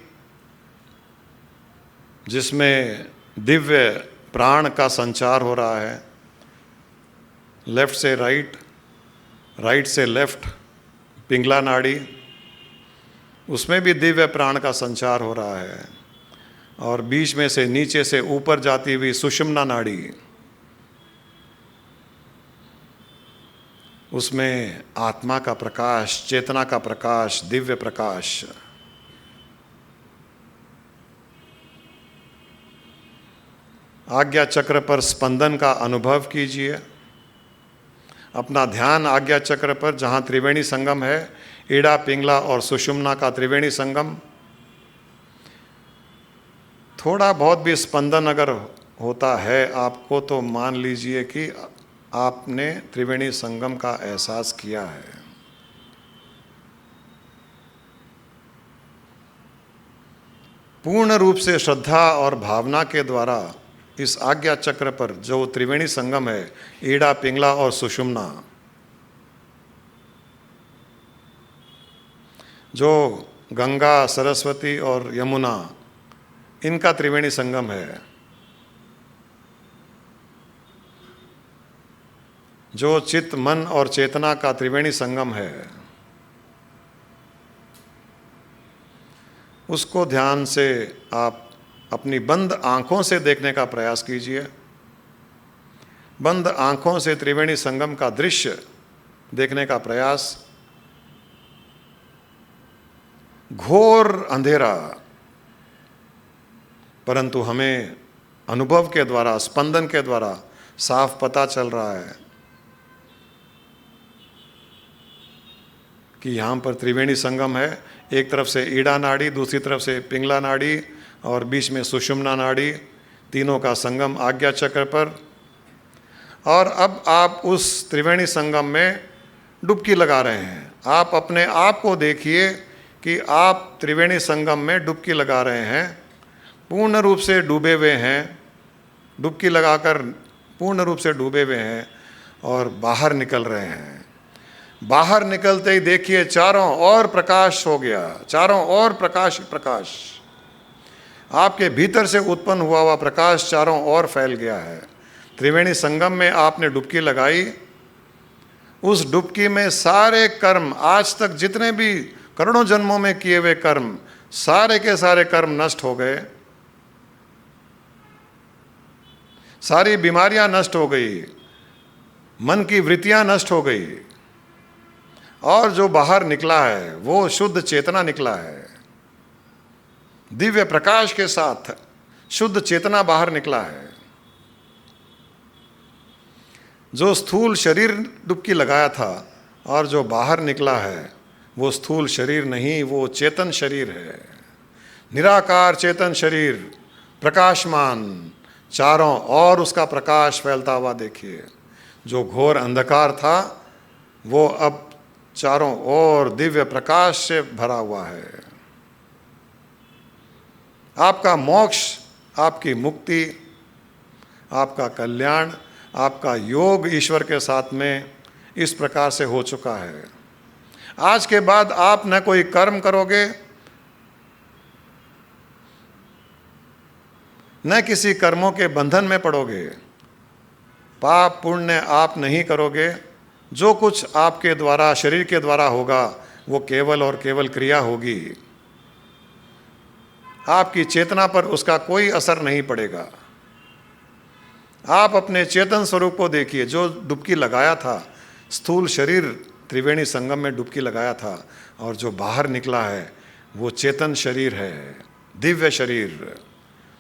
[SPEAKER 2] जिसमें दिव्य प्राण का संचार हो रहा है, लेफ्ट से राइट, राइट से लेफ्ट पिंगला नाड़ी, उसमें भी दिव्य प्राण का संचार हो रहा है, और बीच में से नीचे से ऊपर जाती हुई सुषुम्ना नाड़ी, उसमें आत्मा का प्रकाश, चेतना का प्रकाश, दिव्य प्रकाश। आज्ञा चक्र पर स्पंदन का अनुभव कीजिए। अपना ध्यान आज्ञा चक्र पर, जहाँ त्रिवेणी संगम है, ईड़ा, पिंगला और सुषुम्ना का त्रिवेणी संगम। थोड़ा बहुत भी स्पंदन अगर होता है आपको, तो मान लीजिए कि आपने त्रिवेणी संगम का एहसास किया है। पूर्ण रूप से श्रद्धा और भावना के द्वारा इस आज्ञा चक्र पर, जो त्रिवेणी संगम है, ईड़ा, पिंगला और सुषुम्ना, जो गंगा, सरस्वती और यमुना, इनका त्रिवेणी संगम है, जो चित्त, मन और चेतना का त्रिवेणी संगम है, उसको ध्यान से आप अपनी बंद आंखों से देखने का प्रयास कीजिए। बंद आंखों से त्रिवेणी संगम का दृश्य देखने का प्रयास, घोर अंधेरा, परंतु हमें अनुभव के द्वारा, स्पंदन के द्वारा साफ पता चल रहा है कि यहाँ पर त्रिवेणी संगम है। एक तरफ से ईड़ा नाड़ी, दूसरी तरफ से पिंगला नाड़ी और बीच में सुषुम्ना नाड़ी, तीनों का संगम आज्ञा चक्र पर। और अब आप उस त्रिवेणी संगम में डुबकी लगा रहे हैं। आप अपने आप को देखिए कि आप त्रिवेणी संगम में डुबकी लगा रहे हैं, पूर्ण रूप से डूबे हुए हैं, डुबकी लगाकर पूर्ण रूप से डूबे हुए हैं और बाहर निकल रहे हैं। बाहर निकलते ही देखिए चारों ओर प्रकाश हो गया, चारों ओर प्रकाश प्रकाश। आपके भीतर से उत्पन्न हुआ प्रकाश चारों ओर फैल गया है। त्रिवेणी संगम में आपने डुबकी लगाई, उस डुबकी में सारे कर्म, आज तक जितने भी करोड़ों जन्मों में किए हुए कर्म, सारे के सारे कर्म नष्ट हो गए, सारी बीमारियां नष्ट हो गई, मन की वृत्तियां नष्ट हो गई, और जो बाहर निकला है वो शुद्ध चेतना निकला है। दिव्य प्रकाश के साथ शुद्ध चेतना बाहर निकला है। जो स्थूल शरीर डुबकी लगाया था और जो बाहर निकला है वो स्थूल शरीर नहीं, वो चेतन शरीर है। निराकार चेतन शरीर, प्रकाशमान, चारों ओर उसका प्रकाश फैलता हुआ देखिए। जो घोर अंधकार था वो अब चारों ओर दिव्य प्रकाश से भरा हुआ है। आपका मोक्ष, आपकी मुक्ति, आपका कल्याण, आपका योग ईश्वर के साथ में इस प्रकार से हो चुका है। आज के बाद आप न कोई कर्म करोगे, न किसी कर्मों के बंधन में पड़ोगे, पाप पुण्य आप नहीं करोगे। जो कुछ आपके द्वारा, शरीर के द्वारा होगा वो केवल और केवल क्रिया होगी, आपकी चेतना पर उसका कोई असर नहीं पड़ेगा। आप अपने चेतन स्वरूप को देखिए। जो डुबकी लगाया था, स्थूल शरीर त्रिवेणी संगम में डुबकी लगाया था, और जो बाहर निकला है वो चेतन शरीर है, दिव्य शरीर,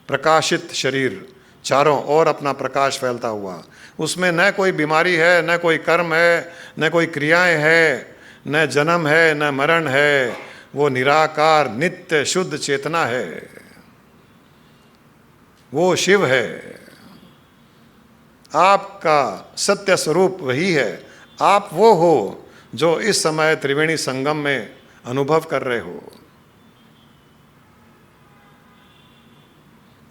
[SPEAKER 2] प्रकाशित शरीर, चारों ओर अपना प्रकाश फैलता हुआ। उसमें न कोई बीमारी है, न कोई कर्म है, न कोई क्रियाएं है, न जन्म है, न मरण है। वो निराकार नित्य शुद्ध चेतना है, वो शिव है। आपका सत्य स्वरूप वही है। आप वो हो जो इस समय त्रिवेणी संगम में अनुभव कर रहे हो।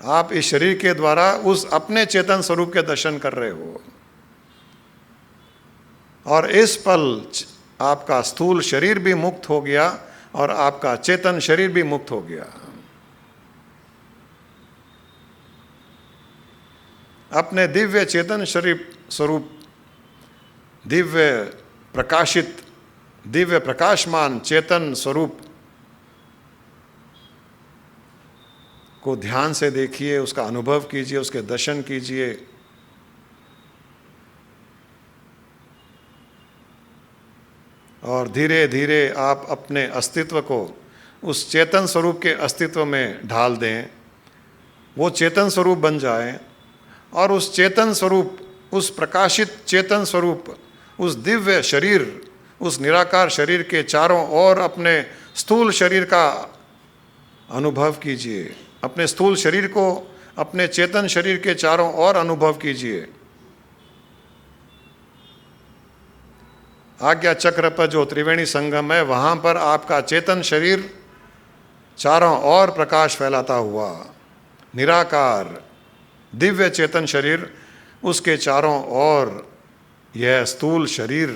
[SPEAKER 2] आप इस शरीर के द्वारा उस अपने चेतन स्वरूप के दर्शन कर रहे हो, और इस पल आपका स्थूल शरीर भी मुक्त हो गया और आपका चेतन शरीर भी मुक्त हो गया। अपने दिव्य चेतन शरीर स्वरूप, दिव्य प्रकाशित, दिव्य प्रकाशमान चेतन स्वरूप को ध्यान से देखिए, उसका अनुभव कीजिए, उसके दर्शन कीजिए। और धीरे धीरे आप अपने अस्तित्व को उस चेतन स्वरूप के अस्तित्व में ढाल दें। वो चेतन स्वरूप बन जाए, और उस चेतन स्वरूप, उस प्रकाशित चेतन स्वरूप, उस दिव्य शरीर, उस निराकार शरीर के चारों ओर अपने स्थूल शरीर का अनुभव कीजिए। अपने स्थूल शरीर को अपने चेतन शरीर के चारों ओर अनुभव कीजिए। आज्ञा चक्र पर जो त्रिवेणी संगम है, वहाँ पर आपका चेतन शरीर चारों ओर प्रकाश फैलाता हुआ, निराकार दिव्य चेतन शरीर, उसके चारों ओर यह स्थूल शरीर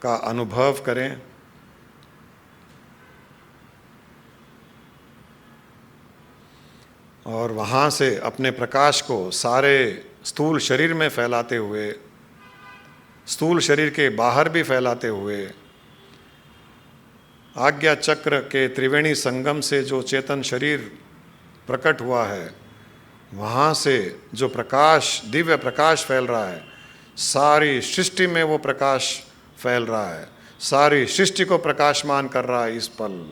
[SPEAKER 2] का अनुभव करें। और वहाँ से अपने प्रकाश को सारे स्थूल शरीर में फैलाते हुए, स्थूल शरीर के बाहर भी फैलाते हुए, आज्ञा चक्र के त्रिवेणी संगम से जो चेतन शरीर प्रकट हुआ है वहाँ से जो प्रकाश, दिव्य प्रकाश फैल रहा है, सारी सृष्टि में वो प्रकाश फैल रहा है, सारी सृष्टि को प्रकाशमान कर रहा है इस पल।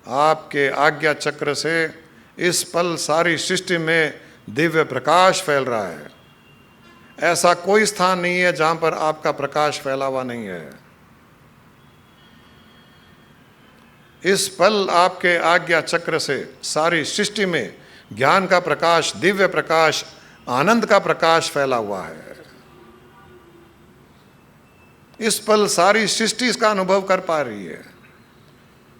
[SPEAKER 2] आपके आज्ञा चक्र से इस पल सारी सृष्टि में दिव्य प्रकाश फैल रहा है। ऐसा कोई स्थान नहीं है जहां पर आपका प्रकाश फैला हुआ नहीं है। इस पल आपके आज्ञा चक्र से सारी सृष्टि में ज्ञान का प्रकाश, दिव्य प्रकाश, आनंद का प्रकाश फैला हुआ है। इस पल सारी सृष्टि इसका अनुभव कर पा रही है।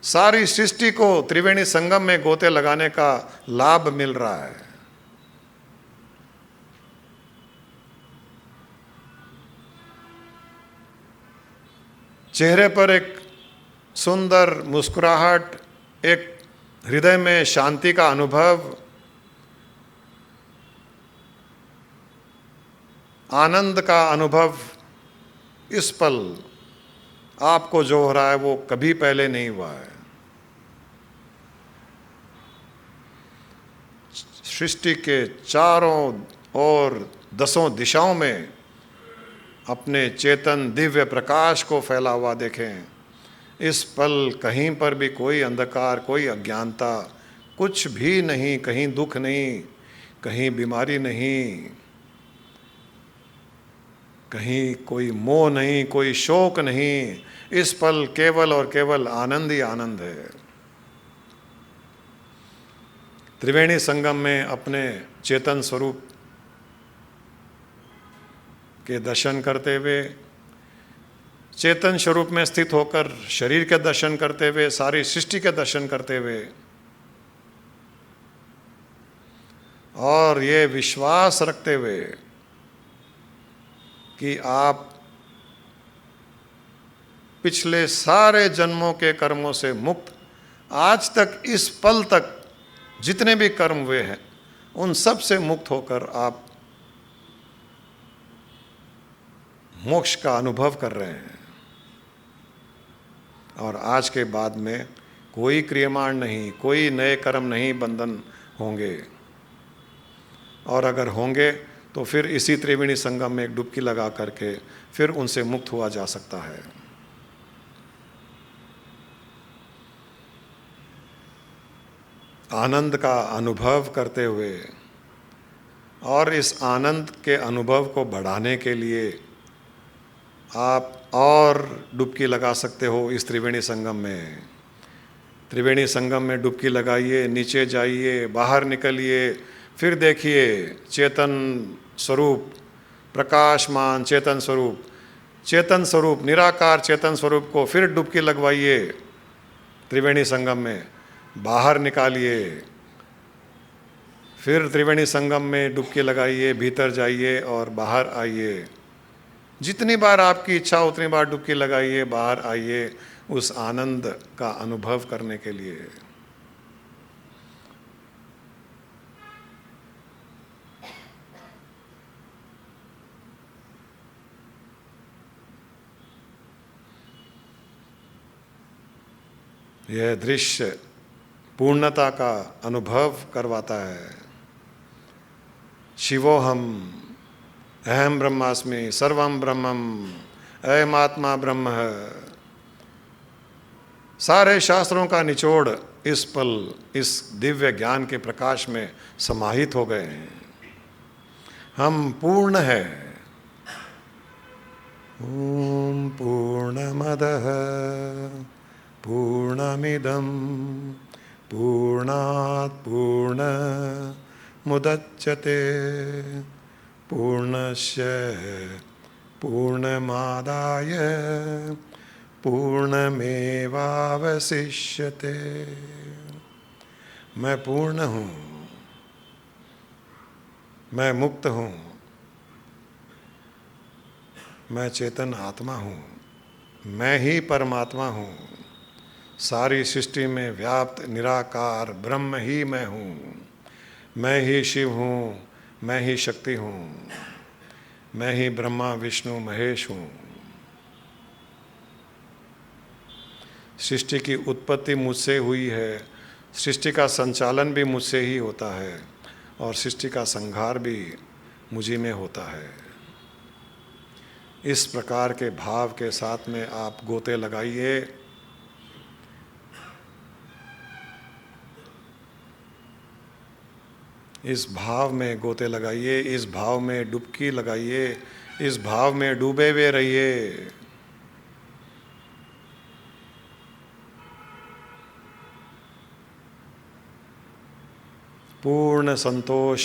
[SPEAKER 2] सारी सृष्टि को त्रिवेणी संगम में गोते लगाने का लाभ मिल रहा है। चेहरे पर एक सुंदर मुस्कुराहट, एक हृदय में शांति का अनुभव, आनंद का अनुभव, इस पल आपको जो हो रहा है वो कभी पहले नहीं हुआ है। सृष्टि के चारों ओर 10 दिशाओं में अपने चेतन दिव्य प्रकाश को फैला हुआ देखें। इस पल कहीं पर भी कोई अंधकार, कोई अज्ञानता, कुछ भी नहीं, कहीं दुख नहीं, कहीं बीमारी नहीं, कहीं कोई मोह नहीं, कोई शोक नहीं। इस पल केवल और केवल आनंद ही आनंद है। त्रिवेणी संगम में अपने चेतन स्वरूप के दर्शन करते हुए, चेतन स्वरूप में स्थित होकर शरीर के दर्शन करते हुए, सारी सृष्टि के दर्शन करते हुए, और ये विश्वास रखते हुए कि आप पिछले सारे जन्मों के कर्मों से मुक्त, आज तक इस पल तक जितने भी कर्म हुए हैं उन सब से मुक्त होकर आप मोक्ष का अनुभव कर रहे हैं। और आज के बाद में कोई क्रियमाण नहीं, कोई नए कर्म नहीं बंधन होंगे। और अगर होंगे तो फिर इसी त्रिवेणी संगम में एक डुबकी लगा करके फिर उनसे मुक्त हुआ जा सकता है। आनंद का अनुभव करते हुए, और इस आनंद के अनुभव को बढ़ाने के लिए आप और डुबकी लगा सकते हो इस त्रिवेणी संगम में। त्रिवेणी संगम में डुबकी लगाइए, नीचे जाइए, बाहर निकलिए, फिर देखिए चेतन स्वरूप, प्रकाशमान चेतन स्वरूप, चेतन स्वरूप, निराकार चेतन स्वरूप को फिर डुबकी लगवाइए त्रिवेणी संगम में, बाहर निकालिए, फिर त्रिवेणी संगम में डुबकी लगाइए, भीतर जाइए और बाहर आइए। जितनी बार आपकी इच्छा उतनी बार डुबकी लगाइए, बाहर आइए उस आनंद का अनुभव करने के लिए। यह दृश्य पूर्णता का अनुभव करवाता है। शिवोहम अहम ब्रह्मास्मि सर्वम ब्रह्मम अयमात्मा ब्रह्म। सारे शास्त्रों का निचोड़ इस पल इस दिव्य ज्ञान के प्रकाश में समाहित हो गए हैं। हम पूर्ण है। ओम पूर्णमदः पूर्णमिदं पूर्णात् पूर्णमुदच्यते पूर्णस्य पूर्णमादाय पूर्णमेवावशिष्यते। मैं पूर्ण हूँ, मैं मुक्त हूँ, मैं चेतन आत्मा हूँ, मैं ही परमात्मा हूँ। सारी सृष्टि में व्याप्त निराकार ब्रह्म ही मैं हूँ। मैं ही शिव हूँ, मैं ही शक्ति हूँ, मैं ही ब्रह्मा विष्णु महेश हूँ। सृष्टि की उत्पत्ति मुझसे हुई है, सृष्टि का संचालन भी मुझसे ही होता है। और सृष्टि का संहार भी मुझी में होता है। इस प्रकार के भाव के साथ में आप गोते लगाइए। इस भाव में गोते लगाइए, इस भाव में डुबकी लगाइए, इस भाव में डूबे हुए रहिए। पूर्ण संतोष,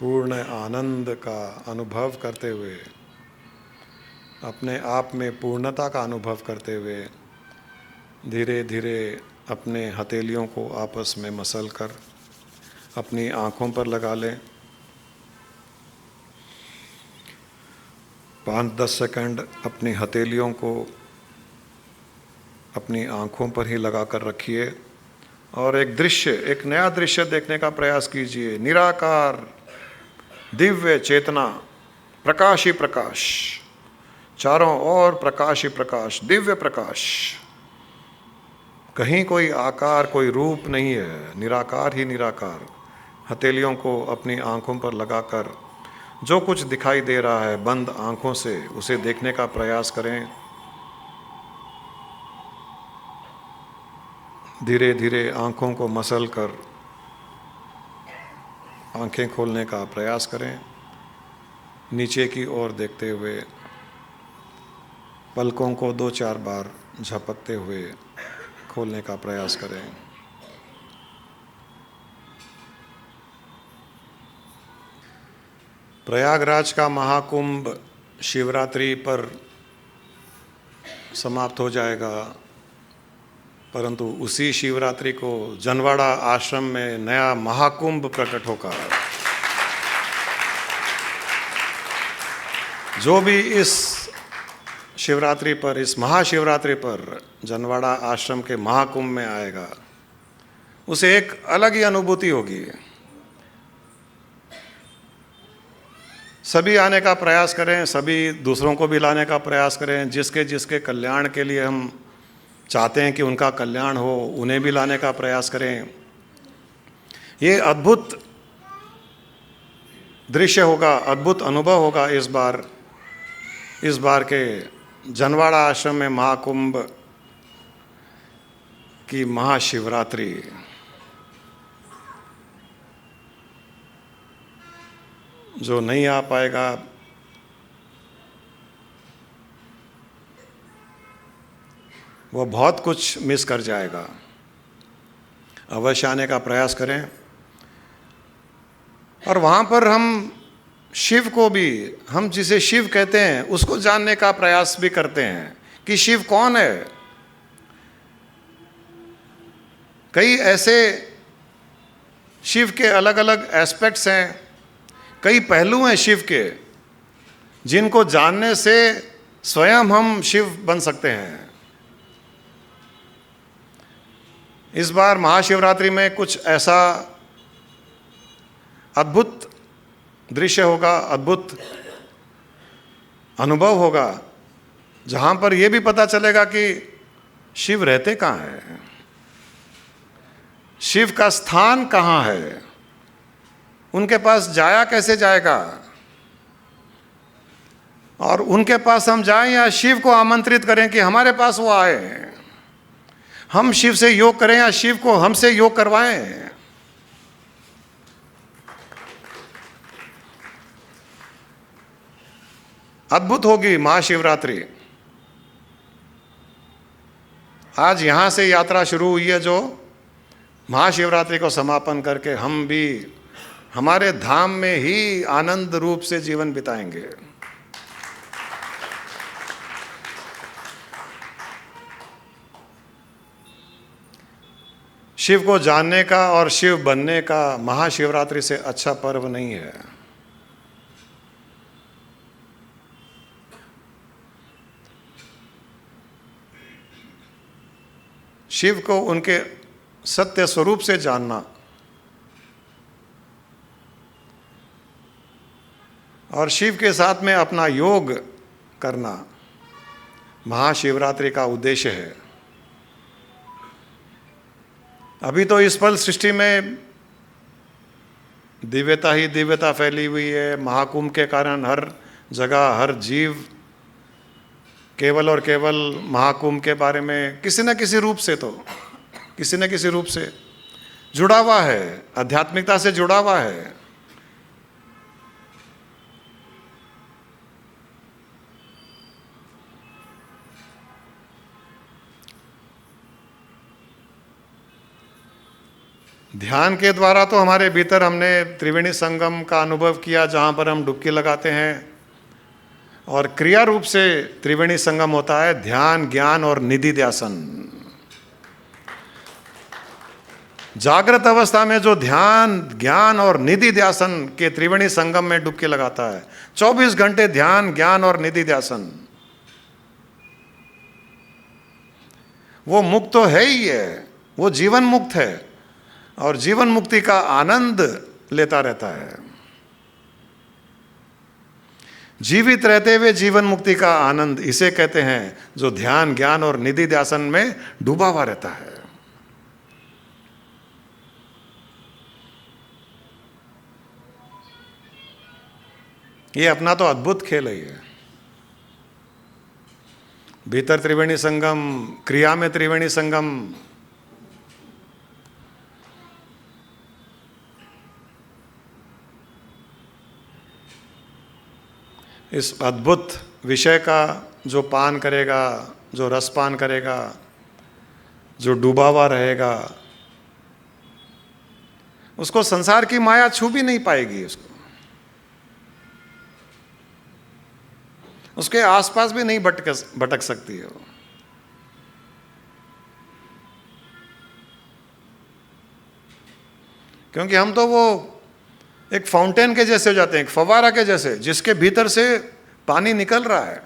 [SPEAKER 2] पूर्ण आनंद का अनुभव करते हुए, अपने आप में पूर्णता का अनुभव करते हुए धीरे धीरे अपने हथेलियों को आपस में मसल कर अपनी आँखों पर लगा लें। 5-10 सेकंड अपनी हथेलियों को अपनी आँखों पर ही लगा कर रखिए और एक दृश्य, एक नया दृश्य देखने का प्रयास कीजिए। निराकार दिव्य चेतना, प्रकाश ही प्रकाश, चारों ओर प्रकाश ही प्रकाश, दिव्य प्रकाश। कहीं कोई आकार, कोई रूप नहीं है, निराकार ही निराकार। हथेलियों को अपनी आँखों पर लगाकर जो कुछ दिखाई दे रहा है बंद आँखों से उसे देखने का प्रयास करें। धीरे धीरे आँखों को मसल कर आँखें खोलने का प्रयास करें। नीचे की ओर देखते हुए पलकों को 2-4 बार झपकते हुए खोलने का प्रयास करें। प्रयागराज का महाकुंभ शिवरात्रि पर समाप्त हो जाएगा, परंतु उसी शिवरात्रि को जनवाड़ा आश्रम में नया महाकुंभ प्रकट होगा। जो भी इस शिवरात्रि पर, इस महाशिवरात्रि पर जनवाड़ा आश्रम के महाकुंभ में आएगा, उसे एक अलग ही अनुभूति होगी। सभी आने का प्रयास करें, सभी दूसरों को भी लाने का प्रयास करें। जिसके जिसके कल्याण के लिए हम चाहते हैं कि उनका कल्याण हो, उन्हें भी लाने का प्रयास करें। ये अद्भुत दृश्य होगा, अद्भुत अनुभव होगा इस बार के जनवाड़ा आश्रम में महाकुंभ की महाशिवरात्रि। जो नहीं आ पाएगा वो बहुत कुछ मिस कर जाएगा। अवश्य आने का प्रयास करें और वहाँ पर हम शिव को भी, हम जिसे शिव कहते हैं उसको जानने का प्रयास भी करते हैं कि शिव कौन है। कई ऐसे शिव के अलग अलग एस्पेक्ट्स हैं, कई पहलू हैं शिव के, जिनको जानने से स्वयं हम शिव बन सकते हैं। इस बार महाशिवरात्रि में कुछ ऐसा अद्भुत दृश्य होगा, अद्भुत अनुभव होगा, जहाँ पर यह भी पता चलेगा कि शिव रहते कहाँ हैं, शिव का स्थान कहाँ है, उनके पास जाया कैसे जाएगा, और उनके पास हम जाएं या शिव को आमंत्रित करें कि हमारे पास वो आए। हम शिव से योग करें या शिव को हमसे योग करवाएं। अद्भुत होगी महाशिवरात्रि। आज यहां से यात्रा शुरू हुई है, जो महाशिवरात्रि को समापन करके हम भी हमारे धाम में ही आनंद रूप से जीवन बिताएंगे। शिव को जानने का और शिव बनने का महाशिवरात्रि से अच्छा पर्व नहीं है। शिव को उनके सत्य स्वरूप से जानना और शिव के साथ में अपना योग करना महाशिवरात्रि का उद्देश्य है। अभी तो इस पल सृष्टि में दिव्यता ही दिव्यता फैली हुई है। महाकुंभ के कारण हर जगह हर जीव केवल और केवल महाकुंभ के बारे में किसी न किसी रूप से, तो किसी न किसी रूप से जुड़ा हुआ है, आध्यात्मिकता से जुड़ा हुआ है। ध्यान के द्वारा तो हमारे भीतर हमने त्रिवेणी संगम का अनुभव किया, जहाँ पर हम डुबकी लगाते हैं, और क्रिया रूप से त्रिवेणी संगम होता है ध्यान, ज्ञान और निधि ध्यासन। जागृत अवस्था में जो ध्यान, ज्ञान और निधि ध्यासन के त्रिवेणी संगम में डुबकी लगाता है, 24 घंटे ध्यान, ज्ञान और निधि ध्यासन, वो मुक्त तो है ही है, वो जीवन मुक्त है और जीवन मुक्ति का आनंद लेता रहता है। जीवित रहते हुए जीवन मुक्ति का आनंद, इसे कहते हैं जो ध्यान, ज्ञान और निधि ध्यासन में डूबा हुआ रहता है। ये अपना तो अद्भुत खेल है। ये भीतर त्रिवेणी संगम, क्रिया में त्रिवेणी संगम, इस अद्भुत विषय का जो पान करेगा, जो रसपान करेगा, जो डूबा हुआ रहेगा, उसको संसार की माया छू भी नहीं पाएगी। उसके आसपास भी नहीं भटक सकती है वो। क्योंकि हम तो वो एक फाउंटेन के जैसे हो जाते हैं, एक फवारा के जैसे, जिसके भीतर से पानी निकल रहा है।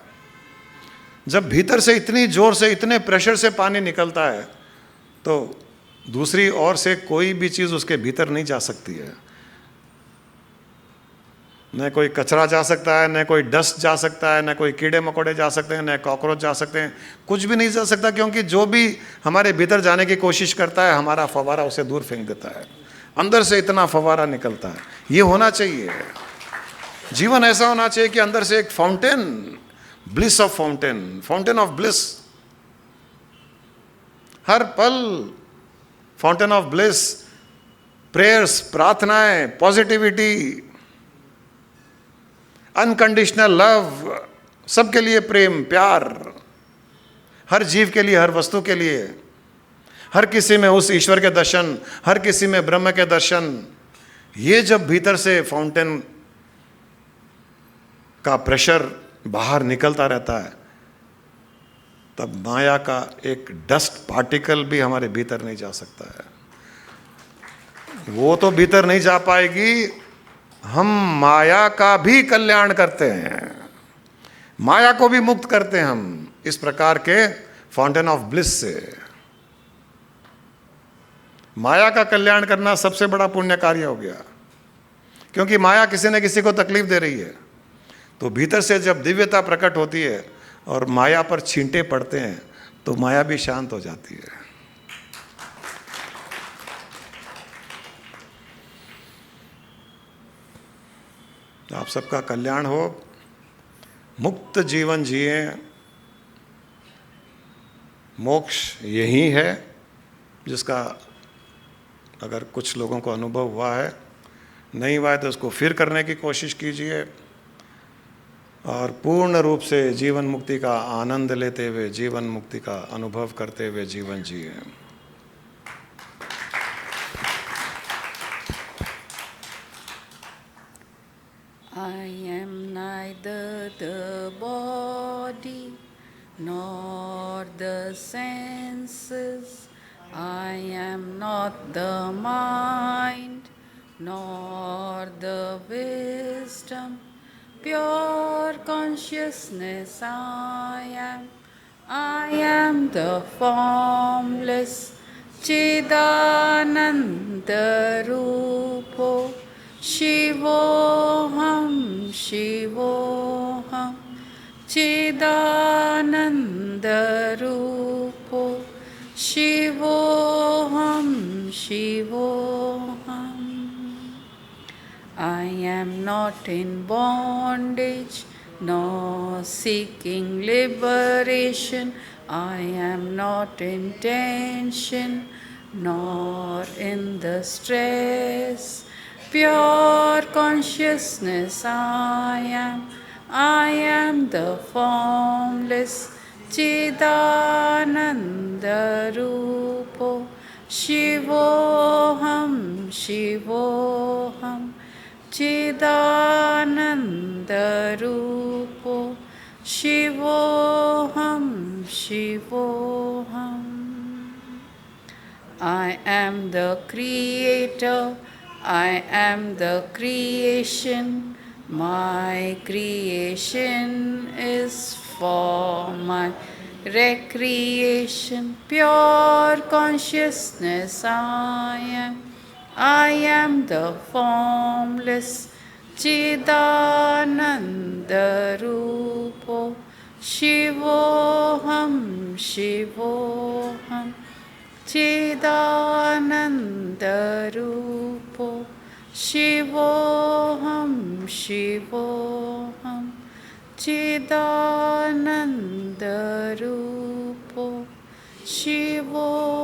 [SPEAKER 2] जब भीतर से इतनी जोर से, इतने प्रेशर से पानी निकलता है, तो दूसरी ओर से कोई भी चीज़ उसके भीतर नहीं जा सकती है। न कोई कचरा जा सकता है, न कोई डस्ट जा सकता है, न कोई कीड़े मकोड़े जा सकते हैं, न कॉकरोच जा सकते हैं, कुछ भी नहीं जा सकता। क्योंकि जो भी हमारे भीतर जाने की कोशिश करता है, हमारा फवारा उसे दूर फेंक देता है। अंदर से इतना फवारा निकलता है। ये होना चाहिए, जीवन ऐसा होना चाहिए कि अंदर से एक fountain, bliss of fountain, fountain of bliss, हर पल फाउंटेन ऑफ ब्लिस, प्रेयर्स, प्रार्थनाएं, पॉजिटिविटी, अनकंडीशनल लव, सबके लिए प्रेम, प्यार, हर जीव के लिए, हर वस्तु के लिए, हर किसी में उस ईश्वर के दर्शन, हर किसी में ब्रह्म के दर्शन। ये जब भीतर से फाउंटेन का प्रेशर बाहर निकलता रहता है, तब माया का एक डस्ट पार्टिकल भी हमारे भीतर नहीं जा सकता है। वो तो भीतर नहीं जा पाएगी। हम माया का भी कल्याण करते हैं, माया को भी मुक्त करते हैं हम इस प्रकार के फाउंटेन ऑफ ब्लिस से। माया का कल्याण करना सबसे बड़ा पुण्य कार्य हो गया, क्योंकि माया किसी न किसी को तकलीफ दे रही है। तो भीतर से जब दिव्यता प्रकट होती है और माया पर छींटे पड़ते हैं, तो माया भी शांत हो जाती है। आप सबका कल्याण हो, मुक्त जीवन जिए। मोक्ष यही है जिसका अगर कुछ लोगों को अनुभव हुआ है, नहीं हुआ है तो उसको फिर करने की कोशिश कीजिए और पूर्ण रूप से जीवन मुक्ति का आनंद लेते हुए, जीवन मुक्ति का अनुभव करते हुए जीवन जिए।
[SPEAKER 1] I am neither the body nor the senses. I am not the mind nor the wisdom. Pure consciousness I am the formless Chidananda Rupo. Shivoham, Shivoham, Chidananda Rupo. Shivoham, शिवोऽहम्. I am not in bondage, nor seeking liberation. I am not in tension, nor in the stress. Pure consciousness I am. I am the formless Chidananda Rupo. Shivoham, Shivoham. Chidananda Rupo. Shivoham, Shivoham. I am the creator, I am the creation. My creation is for my recreation. Pure consciousness I am. I am the formless Chidananda Rupo. Shivoham, Shivoham. Chidananda Rupo. Shivoham, Shivoham. Chidananda Rupo. Shivoham.